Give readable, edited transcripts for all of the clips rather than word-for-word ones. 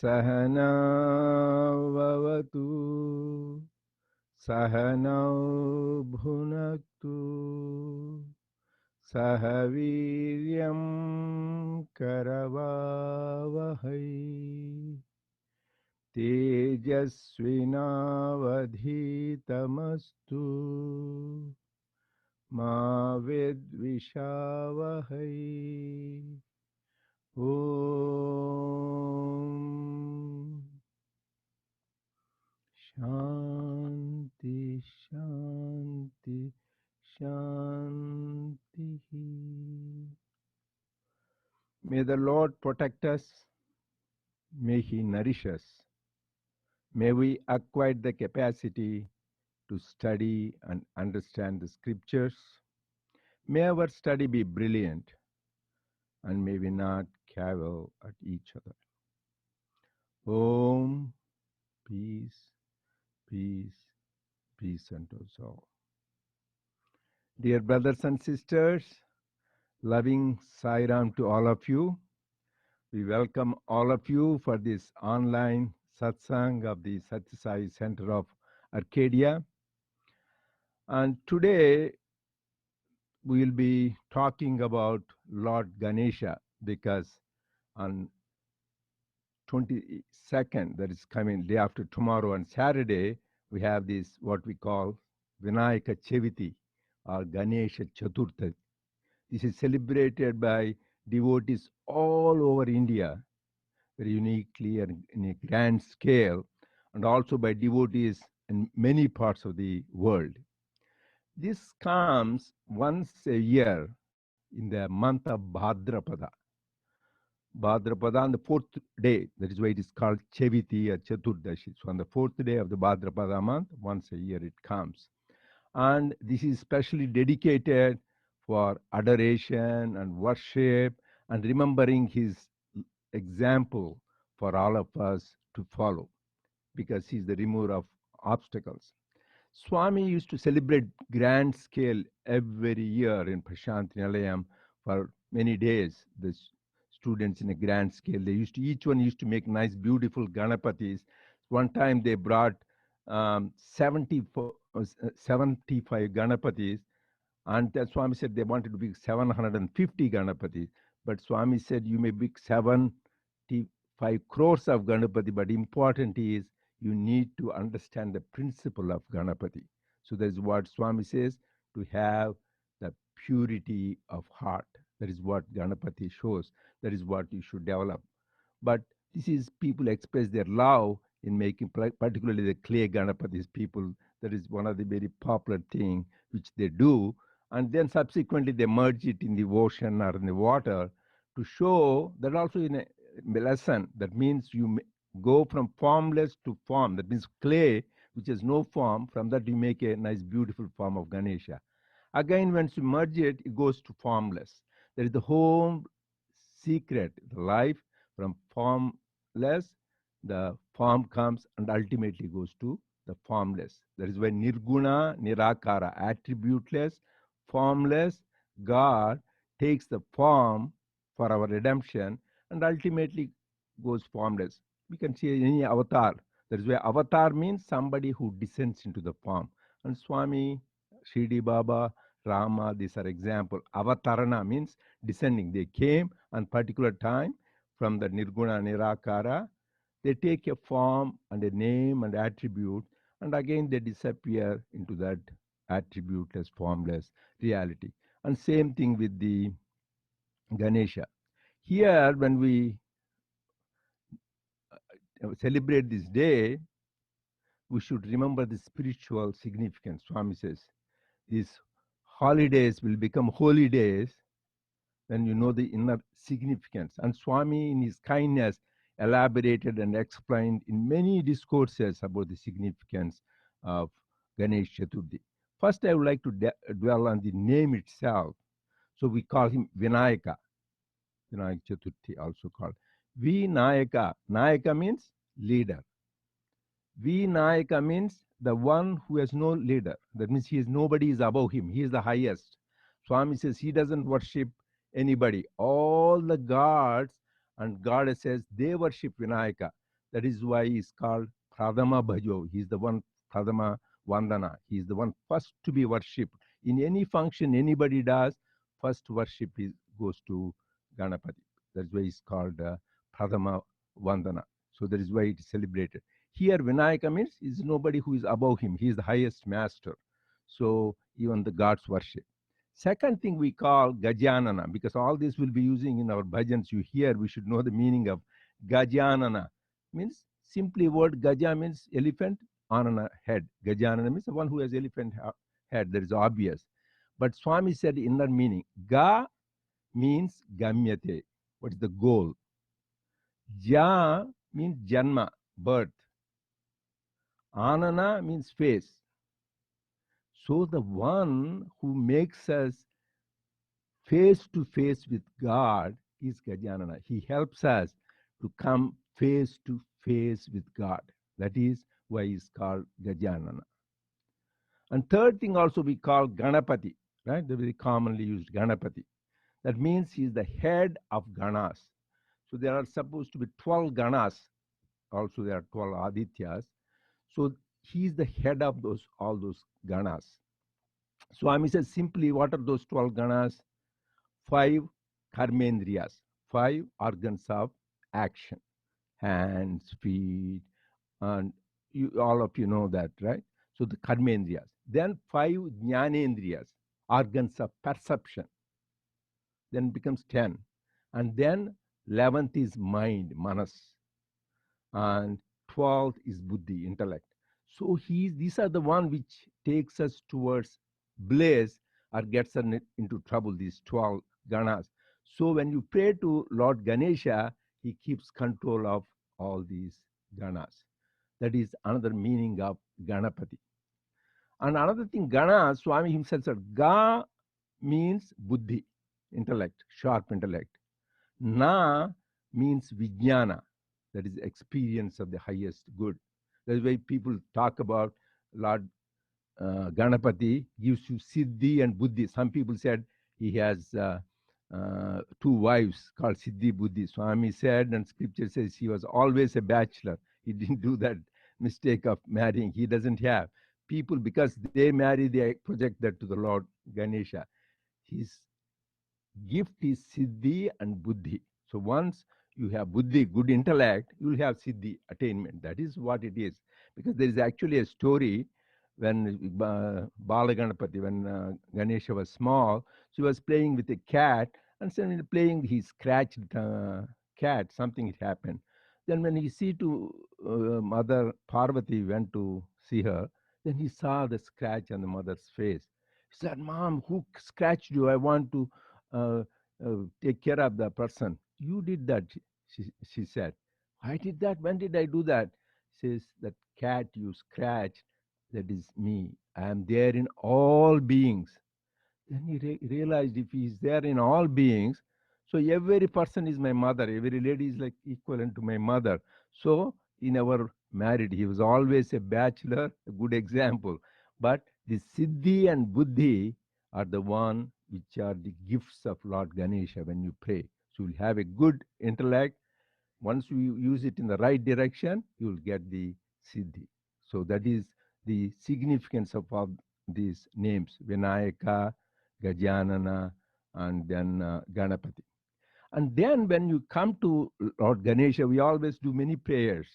Sahana vavatu Sahanau bhunaktu Sahaviryam karavavahai Tejasvinavadhitamastu Ma vidvishavahai Om Shanti Shanti Shanti. May the Lord protect us. May He nourish us. May we acquire the capacity to study and understand the scriptures. May our study be brilliant, and may we not cavil at each other. Om, peace, peace, peace unto us all. Dear brothers and sisters, loving Sai Ram to all of you. We welcome all of you for this online satsang of the Sathya Sai Center of Arcadia. And today we will be talking about Lord Ganesha, because on 22nd, that is coming day after tomorrow, on Saturday, we have this what we call Vinayaka Chaviti or Ganesha Chaturthi. This is celebrated by devotees all over India, very uniquely and in a grand scale, and also by devotees in many parts of the world. This comes once a year in the month of Bhadrapada. Bhadrapada on the fourth day, that is why it is called Chaviti or Chaturdashi. So on the fourth day of the Bhadrapada month, once a year it comes. And this is specially dedicated for adoration and worship and remembering his example for all of us to follow, because he is the remover of obstacles. Swami used to celebrate grand scale every year in Prashanti Nilayam for many days. The students in a grand scale, each one used to make nice, beautiful Ganapatis. One time they brought 75 Ganapatis, and Swami said they wanted to be 750 Ganapatis. But Swami said you may be 75 crores of Ganapati, but important is you need to understand the principle of Ganapati. So that is what Swami says, to have the purity of heart. That is what Ganapati shows. That is what you should develop. But this is people express their love in making, particularly the clay Ganapatis people. That is one of the very popular thing which they do. And then subsequently they merge it in the ocean or in the water to show that also in a lesson. That means you go from formless to form. That means clay, which has no form, from that you make a nice, beautiful form of Ganesha. Again, once you merge it, it goes to formless. That is the whole secret, the life from formless, the form comes and ultimately goes to the formless. That is why Nirguna, Nirakara, attributeless, formless, God takes the form for our redemption and ultimately goes formless. We can see any avatar. That is why avatar means somebody who descends into the form. And Swami, Shirdi Baba, Rama, these are example. Avatarana means descending. They came on particular time from the Nirguna Nirakara. They take a form and a name and attribute, and again they disappear into that attributeless, formless reality. And same thing with the Ganesha. Here, when we celebrate this day, we should remember the spiritual significance. Swami says these holidays will become holy days when you know the inner significance. And Swami, in his kindness, elaborated and explained in many discourses about the significance of Ganesh Chaturthi. First, I would like to dwell on the name itself. So we call him Vinayaka. Vinayak Chaturthi also called. Vinayaka. Nayaka means leader. Vinayaka means the one who has no leader. That means nobody is above him. He is the highest. Swami says he doesn't worship anybody. All the gods and goddesses, they worship Vinayaka. That is why he's called Pradama Bhajo. He's the one, Pradama Vandana. He's the one first to be worshipped. In any function anybody does, first worship goes to Ganapati. That's why it's called Pradama Vandana. So that is why it is celebrated. Here, Vinayaka means is nobody who is above him. He is the highest master. So even the gods worship. Second thing we call Gajanana, because all this will be using in our bhajans. You hear, we should know the meaning of Gajanana. Means simply word Gaja means elephant, Anana head. Gajanana means the one who has elephant head. That is obvious. But Swami said inner meaning. Ga means Gamyate. What is the goal? Ja means Janma, birth. Anana means face. So the one who makes us face to face with God is Gajanana. He helps us to come face to face with God. That is why he's called Gajanana. And third thing also we call Ganapati, right? The very commonly used Ganapati. That means he is the head of Ganas. So there are supposed to be 12 Ganas. Also there are 12 Adityas. So he is the head of all those Ganas. Swami says simply, what are those 12 Ganas? 5 karmendriyas, 5 organs of action, hands, feet, and all of you know that, right? So the karmendriyas. Then 5 jnanendriyas, organs of perception. Then becomes 10. And then 11th is mind, manas. And 12th is buddhi, intellect. So these are the one which takes us towards bliss or gets us into trouble, these 12 ganas. So when you pray to Lord Ganesha, he keeps control of all these ganas. That is another meaning of Ganapati. And another thing, Gana, Swami himself said, Ga means buddhi, intellect, sharp intellect. Na means vijnana, that is experience of the highest good. That's why people talk about Lord Ganapati gives you Siddhi and Buddhi. Some people said he has 2 wives called Siddhi Buddhi. Swami said, and scripture says he was always a bachelor. He didn't do that mistake of marrying. He doesn't have. People, because they marry, they project that to the Lord Ganesha. His gift is Siddhi and Buddhi. So once you have Buddhi, good intellect, you will have Siddhi, attainment. That is what it is. Because there is actually a story when Balaganapati, when Ganesha was small, she was playing with a cat, and suddenly playing, he scratched cat, something had happened. Then when he see to Mother Parvati went to see her, then he saw the scratch on the mother's face. He said, Mom, who scratched you? I want to uh, take care of the person. You did that, she said. I did that. When did I do that? Says, that cat you scratched, that is me. I am there in all beings. Then he realized if he is there in all beings, so every person is my mother. Every lady is like equivalent to my mother. So he never married. He was always a bachelor, a good example. But the Siddhi and Buddhi are the one which are the gifts of Lord Ganesha when you pray. So you'll have a good intellect. Once you use it in the right direction, you will get the Siddhi. So that is the significance of all these names, Vinayaka, Gajanana, and then Ganapati. And then when you come to Lord Ganesha, we always do many prayers,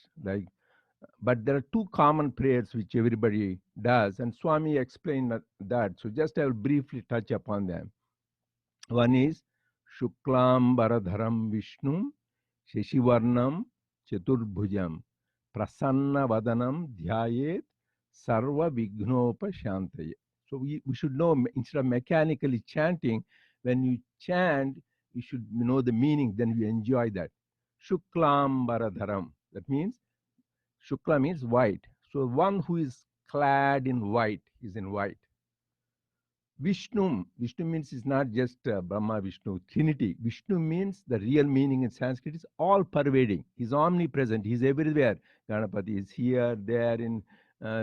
but there are 2 common prayers which everybody does, and Swami explained that. So just I will briefly touch upon them. One is Shuklam Baradharam Vishnum Sheshivarnam Chaturbhujam Prasanna Vadanam Dhyayet Sarva Vignopa Shantaye. So we should know, instead of mechanically chanting, when you chant, you should know the meaning, then you enjoy that. Shuklam Baradharam. That means, Shukla means white. So one who is clad in white is in white. Vishnu means is not just Brahma, Vishnu, Trinity. Vishnu means, the real meaning in Sanskrit is all pervading. He's omnipresent. He's everywhere. Ganapati is here, there, in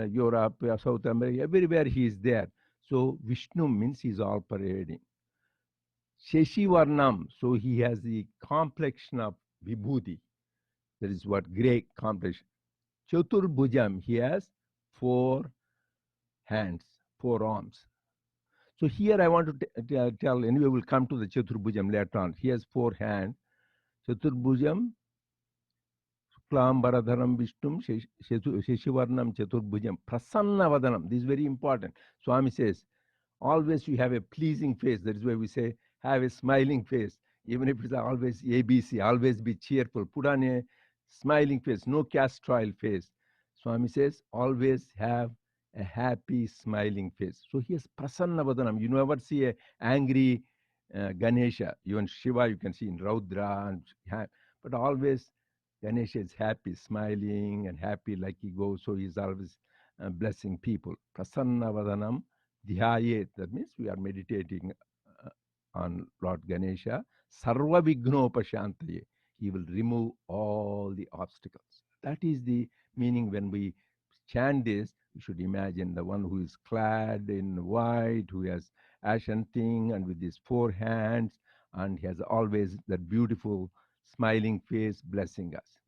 Europe, South America, everywhere he is there. So Vishnu means he's all pervading. Sheshi Varnam, so he has the complexion of Vibhuti. That is what great accomplish. Chaturbhujam, he has four hands, four arms. So here I want to tell, anyway, we'll come to the Chaturbhujam later on. He has four hands. Chaturbhujam, Klambaradharam Vishnum, Sheshivarnam Chaturbhujam, Prasanna. This is very important. Swami says, always you have a pleasing face. That is why we say, have a smiling face. Even if it's always ABC, always be cheerful. Put on a smiling face, no cast oil face. Swami says, always have a happy, smiling face. So he has Prasanna Vadanam. You never see a angry Ganesha. Even Shiva you can see in Raudra. But always Ganesha is happy, smiling and happy like he goes. So he's always blessing people. Prasanna Vadanam. Dhyayet, that means we are meditating on Lord Ganesha. Sarva Vignopashantaye. He will remove all the obstacles. That is the meaning when we chant this. You should imagine the one who is clad in white, who has ashen thing, and with his four hands, and he has always that beautiful smiling face blessing us.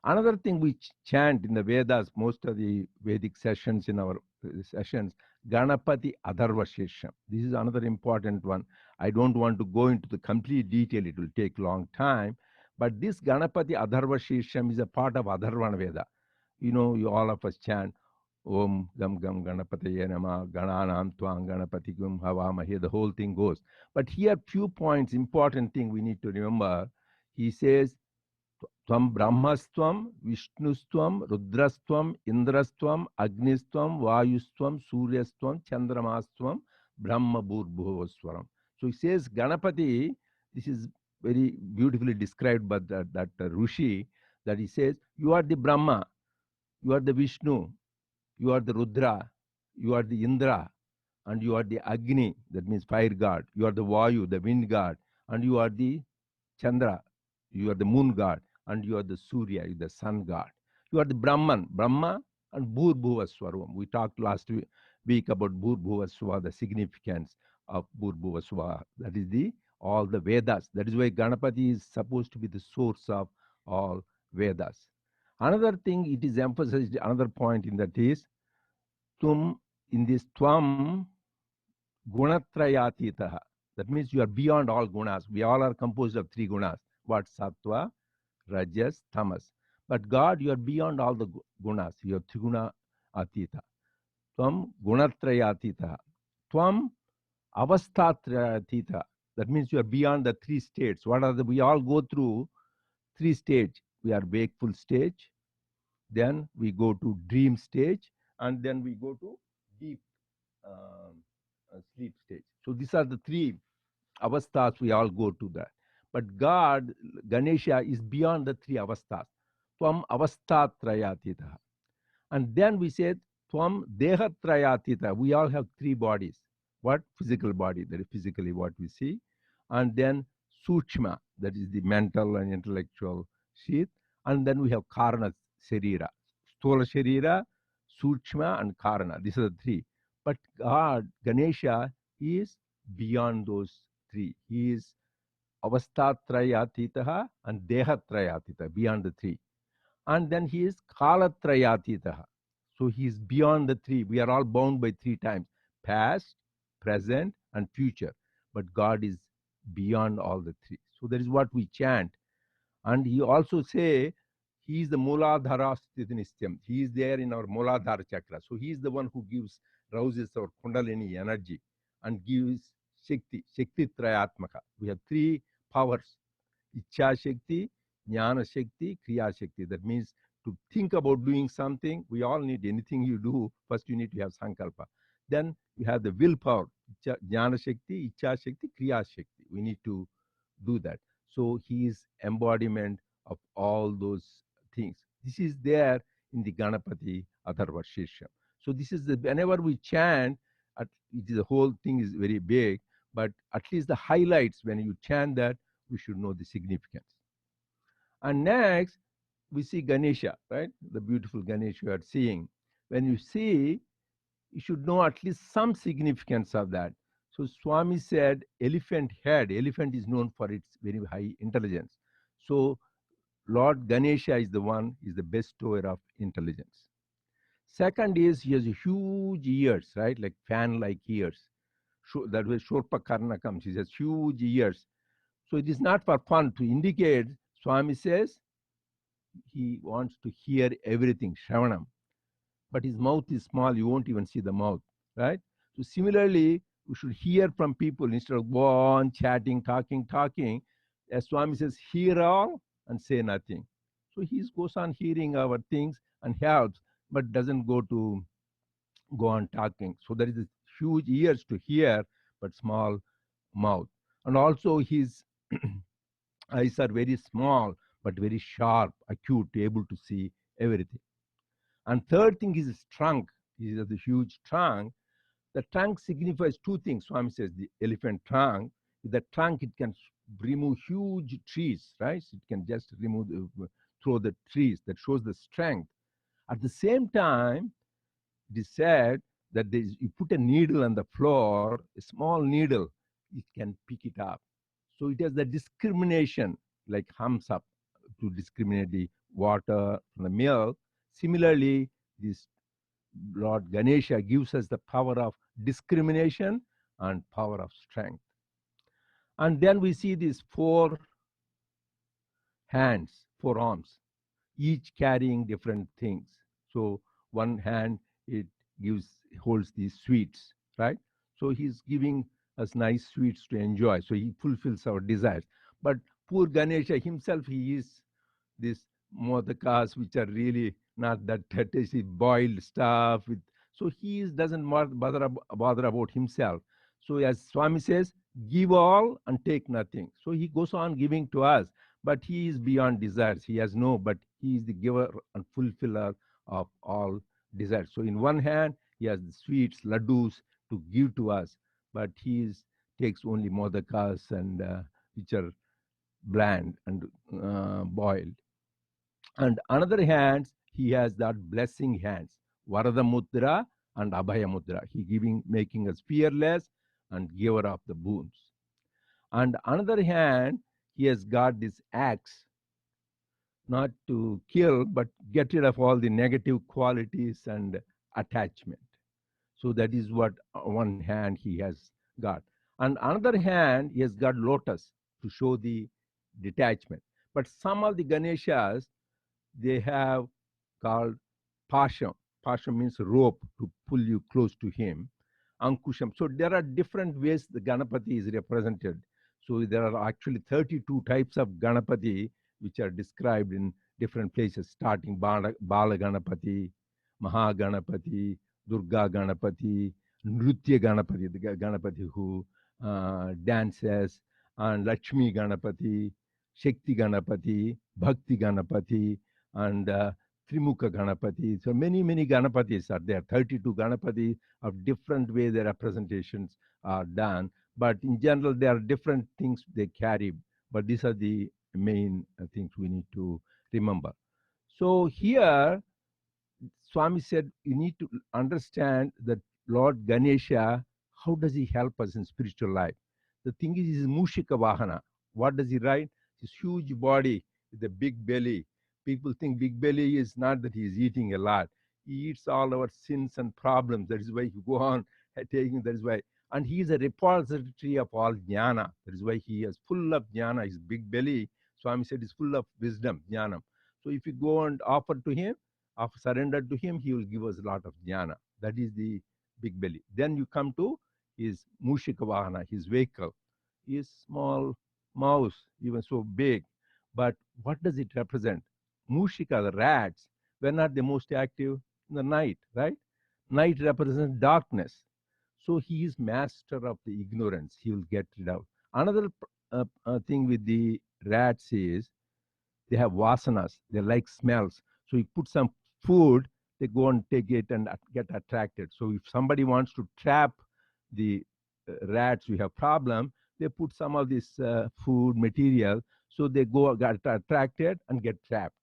Another thing we chant in the Vedas, most of the Vedic sessions in our sessions, Ganapati Atharvashirsha. This is another important one. I don't want to go into the complete detail, it will take long time. But this Ganapati Atharvashirsha is a part of Atharvana Veda. You know, you all of us chant Om Gam Gam Ganapataye Nama Gananam Twang Ganapati Gum Havamahe. The whole thing goes. But here, few points, important thing we need to remember. He says, Tvam Brahmastvam, Vishnustvam, Rudrastvam, Indrastvam, Agnistvam, Vayustvam, Suryastvam, Chandramastvam, Brahma Bhurbhuvaswaram. So he says, Ganapati, this is very beautifully described by that Rishi, that he says, you are the Brahma, you are the Vishnu, you are the Rudra, you are the Indra, and you are the Agni, that means fire god, you are the Vayu, the wind god, and you are the Chandra, you are the moon god, and you are the Surya, the sun god. You are the Brahman, Brahma, and Bhurbhuva Swaram. We talked last week about Bhurbhuva Swa, the significance of Bhurbhuva Swa. That is all the Vedas. That is why Ganapati is supposed to be the source of all Vedas. Another thing it is emphasized, another point in that is, Tum, in this Tvam, Gunatrayatitaha. That means you are beyond all gunas. We all are composed of three gunas. What? Sattva, Rajas, Tamas. But God, you are beyond all the gunas. You are Triguna Atita. Tvam Gunatrayatita. Tvam Avastatrayatita. That means you are beyond the three states. What are we all go through three stages. We are wakeful stage, then we go to dream stage, and then we go to deep sleep stage. So these are the three avasthas we all go to that. But God, Ganesha, is beyond the three avasthas. Tvam avastatrayatita. And then we said, Tvam dehatrayatita. We all have three bodies. What? Physical body, that is physically what we see. And then Suchma, that is the mental and intellectual sheath. And then we have Karana Sharira. Sthola Sharira, Suchma, and Karana. These are the three. But God, Ganesha, he is beyond those three. He is avastatrayatitaha and dehatrayatita, beyond the three. And then he is kalatrayatitaha. So he is beyond the three. We are all bound by three times: past, present, and future. But God is beyond all the three. So that is what we chant. And he also say, he is the Muladhara Sthitinistyam. He is there in our Muladhara chakra. So he is the one who gives, rouses our Kundalini energy and gives Shakti, Shakti Trayatmaka. We have three powers: Ichha Shakti, Jnana Shakti, Kriya Shakti. That means to think about doing something, we all need. Anything you do, first you need to have Sankalpa. Then you have the willpower, Jnana Shakti, Ichha Shakti, Kriya Shakti. We need to do that. So he is embodiment of all those things. This is there in the Ganapati Atharvashirsha. So this is whenever we chant, the whole thing is very big, but at least the highlights, when you chant that, we should know the significance. And next, we see Ganesha, right? The beautiful Ganesha you are seeing. When you see, you should know at least some significance of that. So Swami said, elephant head. Elephant is known for its very high intelligence. So Lord Ganesha is the one, is the bestower of intelligence. Second is he has huge ears, right? Like fan-like ears. That way Shurpa Karna comes. He has huge ears. So it is not for fun to indicate. Swami says he wants to hear everything, Shravanam. But his mouth is small, you won't even see the mouth, right? So similarly, we should hear from people instead of go on chatting, talking. As Swami says, hear all and say nothing. So he goes on hearing our things and helps, but doesn't go on talking. So there is this huge ears to hear, but small mouth. And also his eyes are very small, but very sharp, acute, able to see everything. And third thing is his trunk. He has a huge trunk. The trunk signifies two things. Swami says the elephant trunk. With the trunk, it can remove huge trees, right? It can just remove, throw the trees. That shows the strength. At the same time, it is said that you put a needle on the floor, a small needle, it can pick it up. So it has the discrimination, like hums up to discriminate the water from the milk. Similarly, this Lord Ganesha gives us the power of discrimination and power of strength. And then we see these four hands, four arms, each carrying different things. So one hand, it holds these sweets, right? So he's giving us nice sweets to enjoy. So he fulfills our desires. But poor Ganesha himself, he is this modakas, which are really not that tasty, boiled stuff. So doesn't bother about himself. So as Swami says, give all and take nothing. So he goes on giving to us, but he is beyond desires. He has no, but he is the giver and fulfiller of all desires. So in one hand, he has the sweets, laddus to give to us, but takes only modakas and which are bland and boiled. And another hands, he has that blessing hands, Varada Mudra and Abhaya Mudra. Making us fearless and giver of the boons. And another hand, he has got this axe, not to kill, but get rid of all the negative qualities and attachment. So that is what one hand he has got. And another hand, he has got lotus to show the detachment. But some of the Ganeshas, they have called Pasham. Pasham means rope to pull you close to him. Ankusham. So there are different ways the Ganapati is represented. So there are actually 32 types of Ganapati which are described in different places, starting Bala Ganapati, Maha Ganapati, Durga Ganapati, Nritya Ganapati, the Ganapati who dances, and Lakshmi Ganapati, Shakti Ganapati, Bhakti Ganapati, and Trimukha Ganapati. So many Ganapatis are there. 32 Ganapati of different way the representations are done. But in general, there are different things they carry. But these are the main things we need to remember. So here, Swami said, you need to understand that Lord Ganesha, how does he help us in spiritual life? The thing is Mushika Vahana. What does he ride? His huge body with a big belly. People think big belly is not that he is eating a lot. He eats all our sins and problems. That is why he go on taking, that is why. And he is a repository of all jnana. That is why he is full of jnana. His big belly, Swami said, is full of wisdom, jnana. So if you go and offer to him, surrender to him, he will give us a lot of jnana. That is the big belly. Then you come to his Mushika Vahana, his vehicle. His small mouse, even so big. But what does it represent? Mushika, the rats, when are they most active? In the night, right? Night represents darkness. So he is master of the ignorance. He will get rid of. Another thing with the rats is they have vasanas. They like smells. So you put some food, they go and take it and get attracted. So if somebody wants to trap the rats, we have problem, they put some of this food material, so they get attracted and get trapped.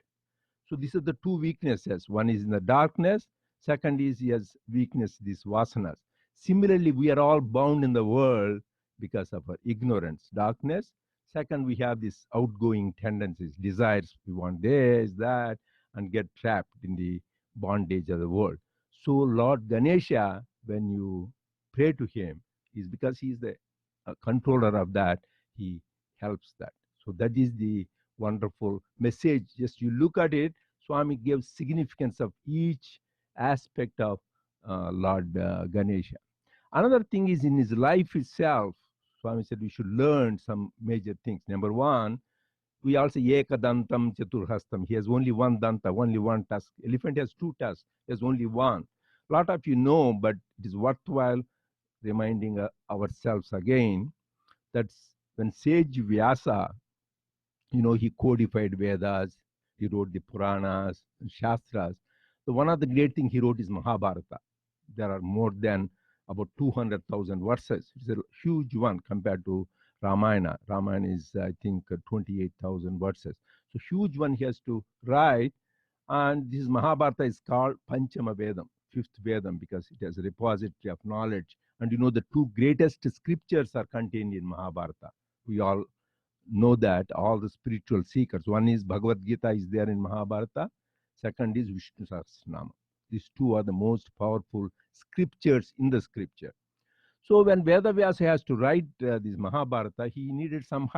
So these are the two weaknesses. One is in the darkness. Second is he has weakness, these vasanas. Similarly, we are all bound in the world because of our ignorance, darkness. Second, we have these outgoing tendencies, desires. We want this, that, and get trapped in the bondage of the world. So, Lord Ganesha, when you pray to him, is because he is the controller of that, he helps that. So, that is the wonderful message. Just you look at it, Swami gives significance of each aspect of Lord Ganesha. Another thing is in his life itself, Swami said we should learn some major things. Number one, we also Ekadantam Chaturhastam. He has only one danta, only one tusk. Elephant has two tusks. He has only one. A lot of you know, but it is worthwhile reminding ourselves again. That's when sage Vyasa, he codified Vedas, he wrote the Puranas and Shastras. So one of the great things he wrote is Mahabharata. There are more than about 200,000 verses. It's a huge one compared to Ramayana. Ramayana is, I think, 28,000 verses. So huge one he has to write. And this Mahabharata is called Panchama Vedam, fifth Vedam, because it has a repository of knowledge. And the two greatest scriptures are contained in Mahabharata. We all know that, all the spiritual seekers. One is Bhagavad Gita is there in Mahabharata. Second is Vishnu Sahasranama. These two are the most powerful scriptures in the scripture. So when Vedavyasa has to write this Mahabharata, he needed some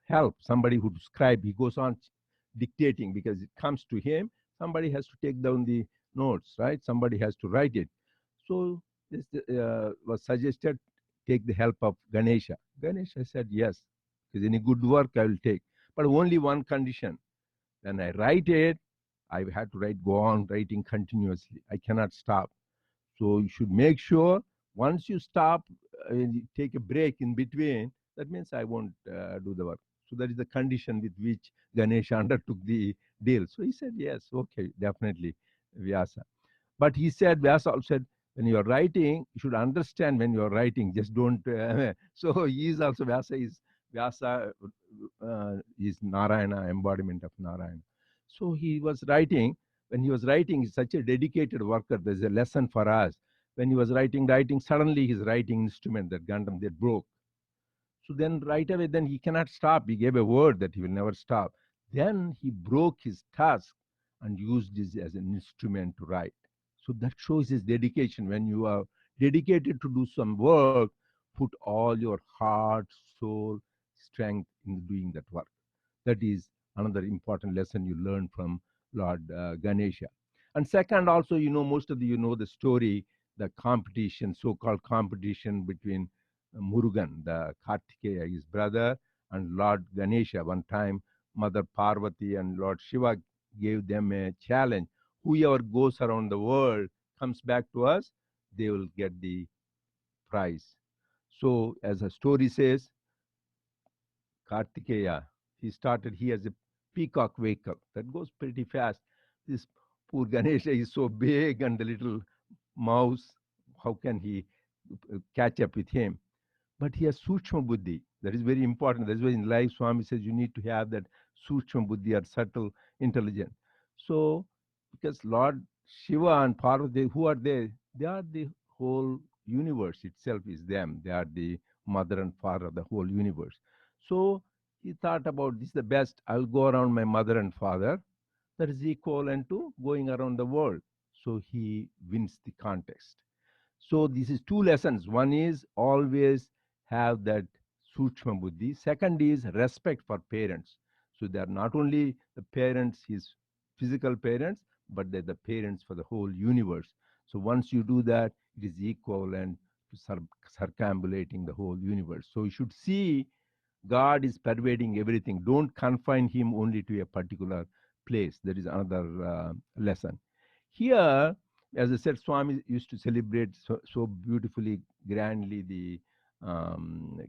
help, somebody who to scribe. He goes on dictating because it comes to him. Somebody has to take down the notes, right? Somebody has to write it. So this was suggested, take the help of Ganesha. Ganesha said, yes, if there's any good work, I will take. But only one condition. When I write it, I had to go on writing continuously. I cannot stop. So you should make sure once you stop, you take a break in between, that means I won't do the work. So that is the condition with which Ganesha undertook the deal. So he said, yes, okay, definitely, Vyasa. But he said, Vyasa also said, when you are writing, you should understand when you are writing, just don't. So he is also, Vyasa is Narayana, embodiment of Narayana. So he was writing, when he was writing, he's such a dedicated worker. There's a lesson for us. When he was writing, suddenly his writing instrument, that Gandham, they broke. So then right away, then he cannot stop. He gave a word that he will never stop. Then he broke his task and used this as an instrument to write. So that shows his dedication. When you are dedicated to do some work, put all your heart, soul, strength in doing that work. That is another important lesson you learn from Lord Ganesha. And second, also, most of the story, the competition, so-called competition between Murugan, the Kartikeya, his brother, and Lord Ganesha. One time, Mother Parvati and Lord Shiva gave them a challenge. Whoever goes around the world comes back to us, they will get the prize. So, as the story says, Kartikeya, he has a peacock vehicle that goes pretty fast. This poor Ganesha is so big and the little mouse, how can he catch up with him? But he has Sukshma Buddhi. That is very important. That's why in life, Swami says you need to have that Sukshma Buddhi or subtle intelligence. So, because Lord Shiva and Parvati, who are they? They are the whole universe itself is them. They are the mother and father of the whole universe. So, he thought about this is the best. I'll go around my mother and father. That is equivalent to going around the world. So, he wins the contest. So this is two lessons. One is always have that Sukshma Buddhi. Second is respect for parents. So they are not only the parents, his physical parents, but they're the parents for the whole universe. So once you do that, it is equivalent to circumambulating the whole universe. So you should see God is pervading everything. Don't confine him only to a particular place. That is another lesson. Here, as I said, Swami used to celebrate so beautifully, grandly the um,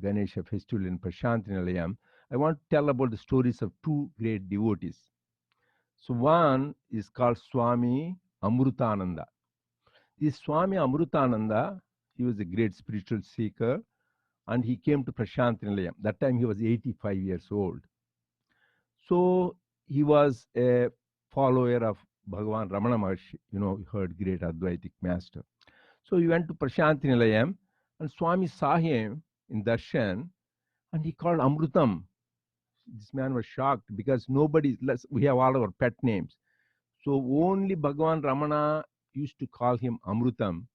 Ganesha festival in Prashantinalayam. I want to tell about the stories of two great devotees. So one is called Swami Amrutananda. This Swami Amrutananda, he was a great spiritual seeker, and he came to Prashantinalayam. That time he was 85 years old. So he was a follower of Bhagavan Ramana Maharshi, you heard great Advaitic master. So he went to Prashantinalayam, and Swami saw him in darshan, And he called Amrutam. This man was shocked because we have all our pet names. So only Bhagavan Ramana used to call him Amrutam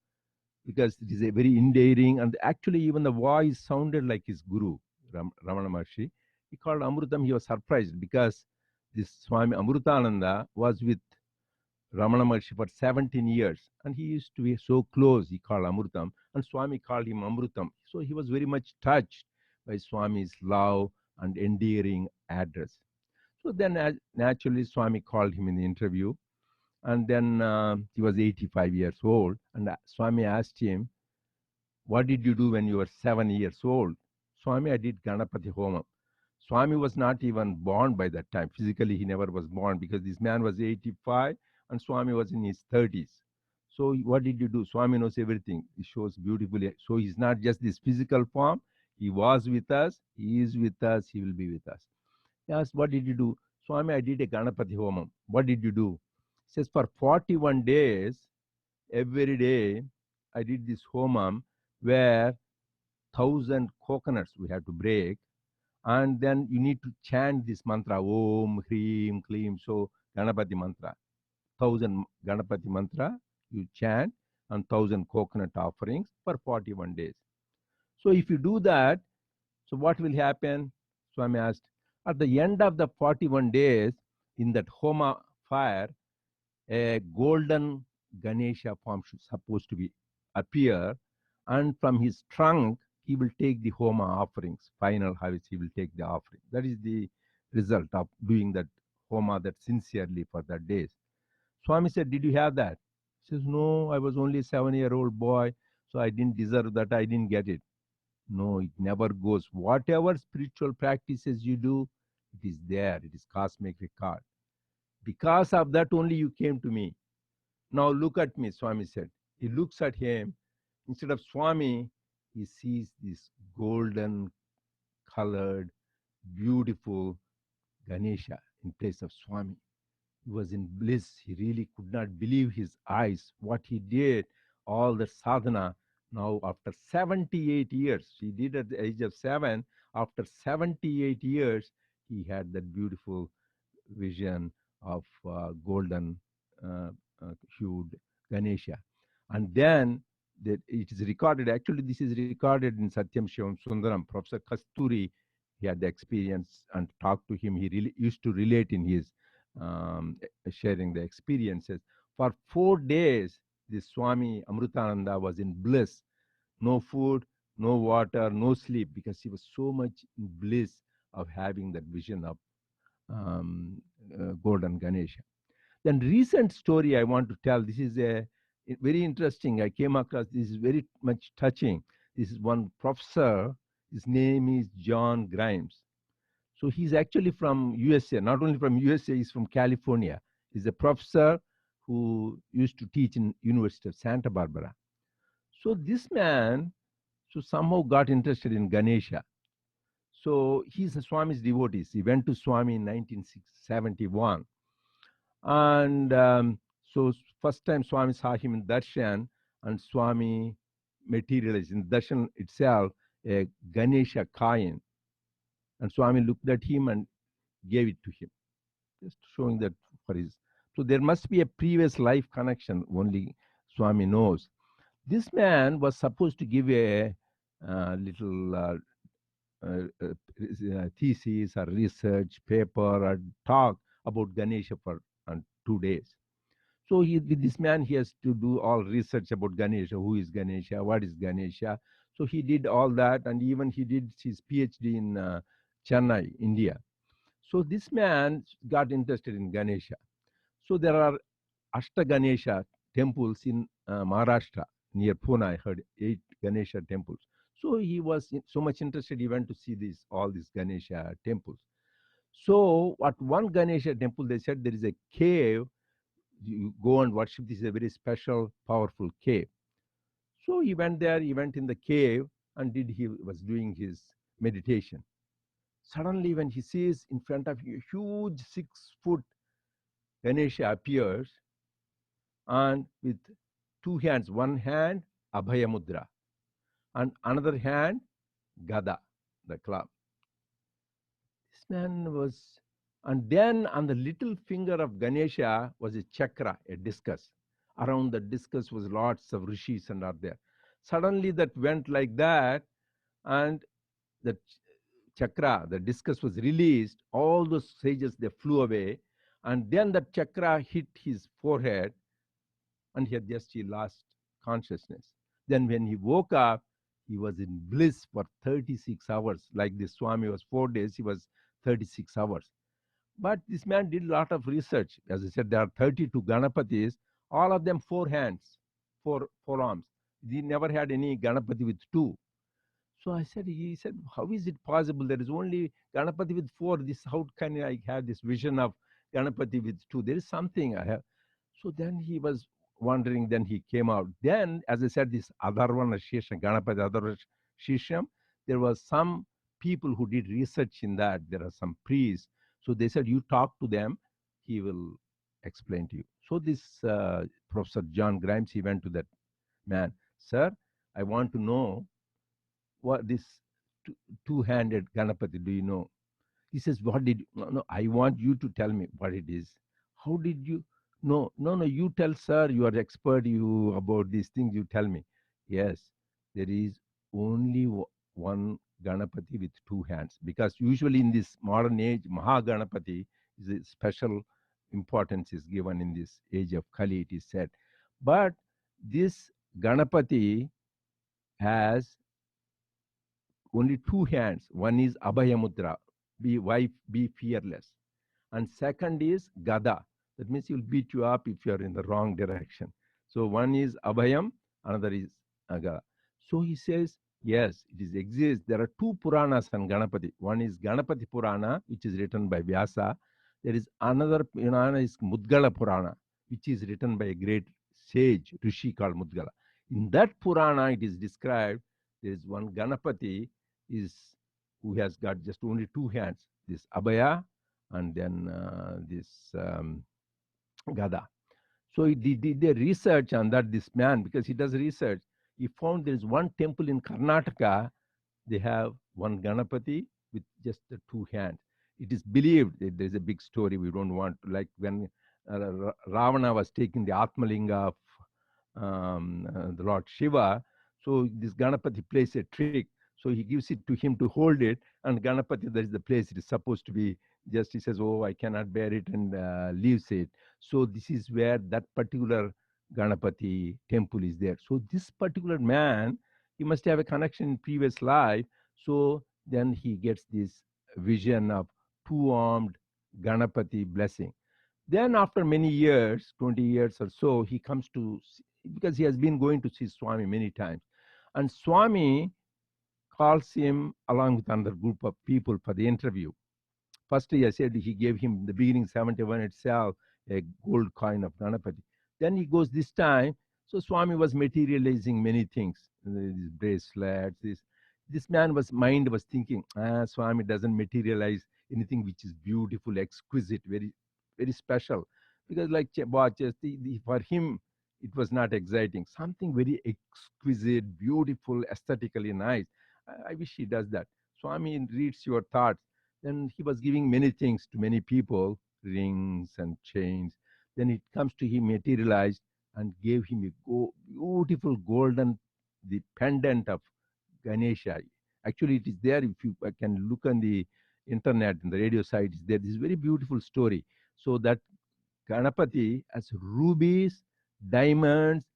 because it is a very endearing, and actually even the voice sounded like his guru, Ramana Maharshi. He called Amrutam. He was surprised because this Swami Amrutananda was with Ramana Maharshi for 17 years, and he used to be so close. He called Amrutam, and Swami called him Amrutam. So he was very much touched by Swami's love and endearing address. So then, naturally, Swami called him in the interview, and then he was 85 years old, and Swami asked him, "What did you do when you were 7 years old?" "Swami, I did Ganapati Homa." Swami was not even born by that time. Physically, he never was born because this man was 85 and Swami was in his 30s. So, what did you do? Swami knows everything. He shows beautifully. So, he's not just this physical form. He was with us. He is with us. He will be with us. He asked, "What did you do?" "Swami, I did a Ganapati Homam." "What did you do?" He says, "For 41 days, every day, I did this Homam where 1,000 coconuts we had to break, and then you need to chant this mantra, Om Hrim Klim. So Ganapati mantra, 1,000 Ganapati mantra you chant, and 1,000 coconut offerings for 41 days. So if you do that, so what will happen? Swami asked. At the end of the 41 days, in that Homa fire, a golden Ganesha form should supposed to be appear, and from his trunk he will take the Homa offerings. Final harvest, he will take the offering. That is the result of doing that Homa that sincerely for that days. Swami said, "Did you have that?" He says, "No, I was only a 7-year-old boy, so I didn't deserve that. I didn't get it." No, it never goes. Whatever spiritual practices you do, it is there. It is cosmic record. Because of that only you came to me. Now look at me, Swami said. He looks at him. Instead of Swami, he sees this golden colored, beautiful Ganesha in place of Swami. He was in bliss. He really could not believe his eyes. What he did, all the sadhana, now after 78 years, he did at the age of 7. After 78 years, he had that beautiful vision of golden uh, hued Ganesha. And then it is recorded, actually, this is recorded in Satyam Shivam Sundaram. Professor Kasturi, he had the experience and talked to him. He really used to relate in his sharing the experiences. For 4 days, this Swami Amrutananda was in bliss. No food, no water, no sleep, because he was so much in bliss of having that vision of golden Ganesha. Then recent story I want to tell. This is a very interesting. I came across this is very much touching. This is one professor. His name is John Grimes. So he's actually from USA. Not only from USA, he's from California. He's a professor who used to teach in University of Santa Barbara. So this man, so somehow got interested in Ganesha. So he's a Swami's devotee. He went to Swami in 1971. And so first time Swami saw him in darshan, and Swami materialized in darshan itself a Ganesha coin. And Swami looked at him and gave it to him, just showing that for his. So there must be a previous life connection, only Swami knows. This man was supposed to give a little thesis or research paper or talk about Ganesha for 2 days. So with this man, he has to do all research about Ganesha. Who is Ganesha? What is Ganesha? So he did all that, and even he did his PhD in Chennai, India. So this man got interested in Ganesha. So there are Ashta Ganesha temples in Maharashtra near Pune. I heard 8 Ganesha temples. So he was so much interested. He went to see all these Ganesha temples. So at one Ganesha temple, they said there is a cave. You go and worship. This is a very special, powerful cave. So he went there. He went in the cave and he was doing his meditation. Suddenly, when he sees in front of you, a huge 6-foot Ganesha appears, and with 2 hands, one hand Abhaya Mudra, and another hand Gada, the club. This man was, and then on the little finger of Ganesha was a chakra, a discus. Around the discus was lots of rishis and are there. Suddenly that went like that, and the chakra, the discus was released. All those sages they flew away, and then the chakra hit his forehead, and he lost consciousness. Then when he woke up, he was in bliss for 36 hours. Like the Swami was 4 days, he was 36 hours. But this man did a lot of research. As I said, there are 32 Ganapatis, all of them four hands, four arms. He never had any Ganapati with two. So he said, how is it possible? There is only Ganapati with four. This, how can I have this vision of Ganapati with two? There is something I have. So then he was wondering, then he came out. Then, as I said, this Atharvashirsha, Ganapati Atharvashirsha, there was some people who did research in that. There are some priests. So they said, you talk to them, he will explain to you. So this Professor John Grimes, he went to that man. Sir, I want to know what this two-handed Ganapati, do you know? He says, what did you, no, I want you to tell me what it is. How did you, no, you tell, sir, you are expert, you about these things, you tell me. Yes, there is only one Ganapati with two hands, because usually in this modern age, Mahaganapati is a special importance is given in this age of Kali, it is said. But this Ganapati has only two hands. One is Abhaya Mudra, be fearless. And second is Gada. That means he'll beat you up if you're in the wrong direction. So one is Abhayam, another is Gada. So he says, yes, it is exists. There are two Puranas on Ganapati. One is Ganapati Purana, which is written by Vyasa. There is another Purana is Mudgala Purana, which is written by a great sage, Rishi called Mudgala. In that Purana, it is described there is one Ganapati is who has got just only two hands, this Abhaya and then this Gada. So he did the research on that, this man, because he does research. He found there is one temple in Karnataka, they have one Ganapati with just the two hands. It is believed, there is a big story, we don't want to, like when Ravana was taking the Atmalinga of the Lord Shiva, so this Ganapati plays a trick. So he gives it to him to hold it, and Ganapati, that is the place it is supposed to be. Just he says, "Oh, I cannot bear it," and leaves it. So this is where that particular Ganapati temple is there. So this particular man, he must have a connection in previous life. So then he gets this vision of two-armed Ganapati blessing. Then after many years, 20 years or so, he comes to, because he has been going to see Swami many times. And Swami calls him along with another group of people for the interview. Firstly, I said he gave him in the beginning 71 itself a gold coin of Ganapati. Then he goes this time. So Swami was materializing many things, these bracelets. This man was mind was thinking, Swami doesn't materialize anything which is beautiful, exquisite, very very special, because like watches, for him it was not exciting. Something very exquisite, beautiful, aesthetically nice. I wish he does that. Swami reads your thoughts. Then he was giving many things to many people, rings and chains. Then it comes to him materialized and gave him a beautiful golden the pendant of Ganesha. Actually, it is there. If you can look on the internet, in the radio site, is there. This is very beautiful story. So that Ganapati has rubies, diamonds,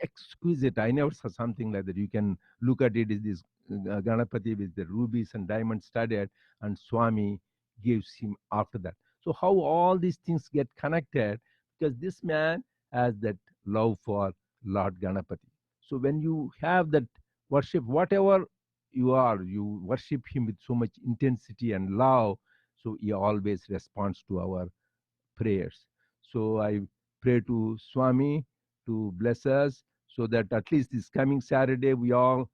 exquisite. I never saw something like that. You can look at it. Is this Ganapati with the rubies and diamonds studded, and Swami gives him after that. So how all these things get connected? Because this man has that love for Lord Ganapati. So when you have that worship, whatever you are, you worship him with so much intensity and love. So he always responds to our prayers. So I pray to Swami to bless us so that at least this coming Saturday we all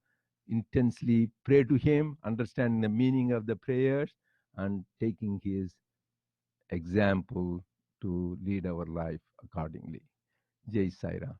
intensely pray to him, understanding the meaning of the prayers and taking his example to lead our life accordingly. Jai Sai Ram.